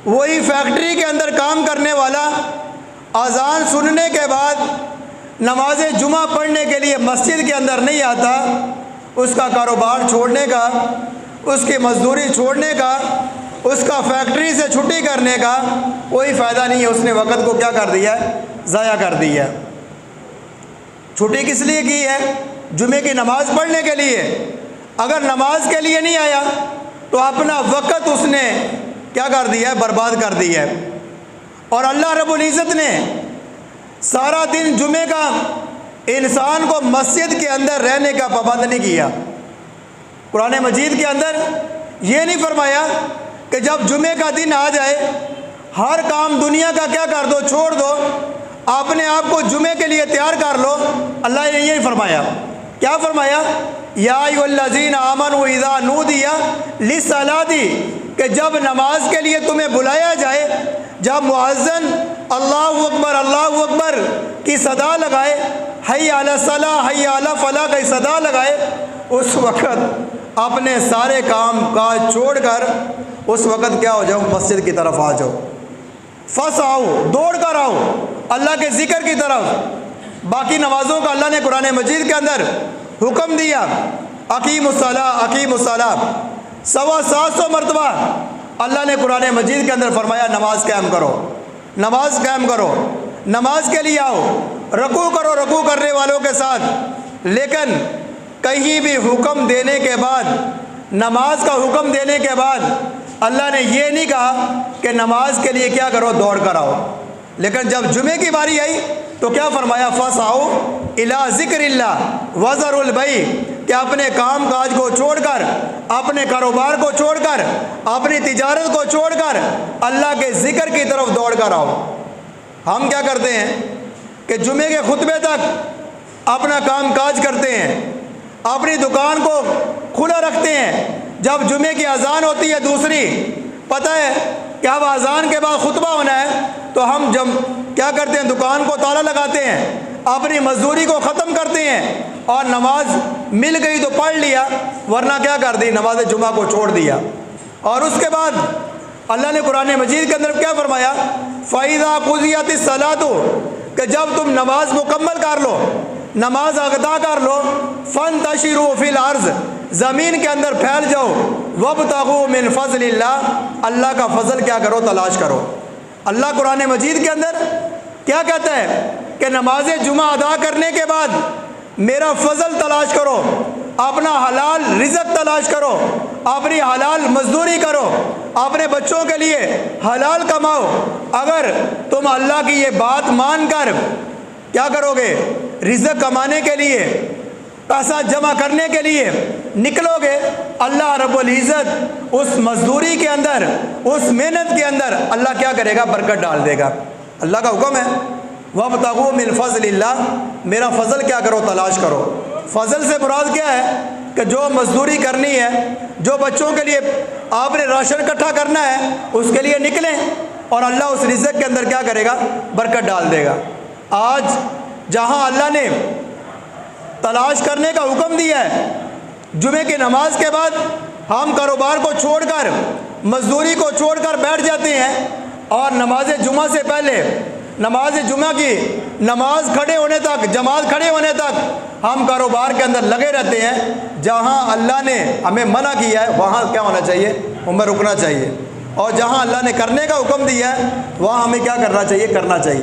وہی فیکٹری کے اندر کام کرنے والا اذان سننے کے بعد نماز جمعہ پڑھنے کے لیے مسجد کے اندر نہیں آتا، اس کا کاروبار چھوڑنے کا، اس کی مزدوری چھوڑنے کا، اس کا فیکٹری سے چھٹی کرنے کا کوئی فائدہ نہیں ہے۔ اس نے وقت کو کیا کر دیا ہے؟ ضائع کر دی ہے۔ چھٹی کس لیے کی ہے؟ جمعے کی نماز پڑھنے کے لیے۔ اگر نماز کے لیے نہیں آیا تو اپنا وقت اس نے کیا کر دیا ہے؟ برباد کر دیا ہے۔ اور اللہ رب العزت نے سارا دن جمعے کا انسان کو مسجد کے اندر رہنے کا پابند نہیں کیا۔ قرآن مجید کے اندر یہ نہیں فرمایا کہ جب جمعے کا دن آ جائے ہر کام دنیا کا کیا کر دو، چھوڑ دو، اپنے آپ کو جمعے کے لیے تیار کر لو۔ اللہ نے یہی فرمایا۔ کیا فرمایا؟ یا ایھا الذین آمنوا اذا نودی للصلاۃ، کہ جب نماز کے لیے تمہیں بلایا جائے، جب مؤذن اللہ اکبر کی صدا لگائے، حی علی الصلاۃ حی علی الفلاح کی صدا لگائے، اس وقت اپنے سارے کام کاج چھوڑ کر اس وقت کیا ہو جاؤ؟ مسجد کی طرف آ جاؤ۔ فسعوا، دوڑ کر آؤ اللہ کے ذکر کی طرف۔ باقی نمازوں کا اللہ نے قرآن مجید کے اندر حکم دیا، اقیموا الصلاۃ اقیموا الصلاۃ، 700 مرتبہ اللہ نے قرآن مجید کے اندر فرمایا نماز قائم کرو، نماز قائم کرو، نماز کے لیے آؤ، رکوع کرو رکوع کرنے والوں کے ساتھ۔ لیکن کہیں بھی حکم دینے کے بعد، نماز کا حکم دینے کے بعد اللہ نے یہ نہیں کہا کہ نماز کے لیے کیا کرو؟ دوڑ کر آؤ۔ لیکن جب جمعے کی باری آئی تو کیا فرمایا؟ فسعوا الی ذکر اللہ وذروا البیع، کہ اپنے کام کاج کو چھوڑ کر، اپنے کاروبار کو چھوڑ کر، اپنی تجارت کو چھوڑ کر اللہ کے ذکر کی طرف دوڑ کر آؤ۔ ہم کیا کرتے ہیں کہ جمعے کے خطبے تک اپنا کام کاج کرتے ہیں، اپنی دکان کو کھلا رکھتے ہیں، جب جمعے کی اذان ہوتی ہے دوسری، پتہ ہے کہ اب اذان کے بعد خطبہ ہونا ہے، تو ہم جب کیا کرتے ہیں؟ دکان کو تالا لگاتے ہیں، اپنی مزدوری کو ختم کرتے ہیں، اور نماز مل گئی تو پڑھ لیا، ورنہ کیا کر دی؟ نماز جمعہ کو چھوڑ دیا۔ اور اس کے بعد اللہ نے قرآن مجید کے اندر کیا فرمایا؟ فَإِذَا قُضِيَتِ الصَّلَاةُ، کہ جب تم نماز مکمل کر لو، نماز ادا کر لو، فَانْتَشِرُوا فِي الْأَرْضِ، زمین کے اندر پھیل جاؤ، وَابْتَغُوا مِنْ فَضْلِ اللَّهِ، اللہ کا فضل کیا کرو؟ تلاش کرو۔ اللہ قرآن مجید کے اندر کیا کہتا ہے کہ نماز جمعہ ادا کرنے کے بعد میرا فضل تلاش کرو، اپنا حلال رزق تلاش کرو، اپنی حلال مزدوری کرو، اپنے بچوں کے لیے حلال کماؤ۔ اگر تم اللہ کی یہ بات مان کر کیا کرو گے؟ رزق کمانے کے لیے، پیسہ جمع کرنے کے لیے نکلو گے، اللہ رب العزت اس مزدوری کے اندر، اس محنت کے اندر اللہ کیا کرے گا؟ برکت ڈال دے گا۔ اللہ کا حکم ہے وَابْتَغُوا مِنْ فَضْلِ اللَّهِ، میرا فضل کیا کرو؟ تلاش کرو۔ فضل سے مراد کیا ہے؟ کہ جو مزدوری کرنی ہے، جو بچوں کے لیے آپ نے راشن اکٹھا کرنا ہے، اس کے لیے نکلیں، اور اللہ اس رزق کے اندر کیا کرے گا؟ برکت ڈال دے گا۔ آج جہاں اللہ نے تلاش کرنے کا حکم دیا ہے، جمعے کی نماز کے بعد ہم کاروبار کو چھوڑ کر، مزدوری کو چھوڑ کر بیٹھ جاتے ہیں، اور نماز جمعہ سے پہلے، نماز جمعہ کی نماز کھڑے ہونے تک، جماعت کھڑے ہونے تک ہم کاروبار کے اندر لگے رہتے ہیں۔ جہاں اللہ نے ہمیں منع کیا ہے وہاں کیا ہونا چاہیے؟ ہمیں رکنا چاہیے، اور جہاں اللہ نے کرنے کا حکم دیا ہے وہاں ہمیں کیا کرنا چاہیے؟ کرنا چاہیے۔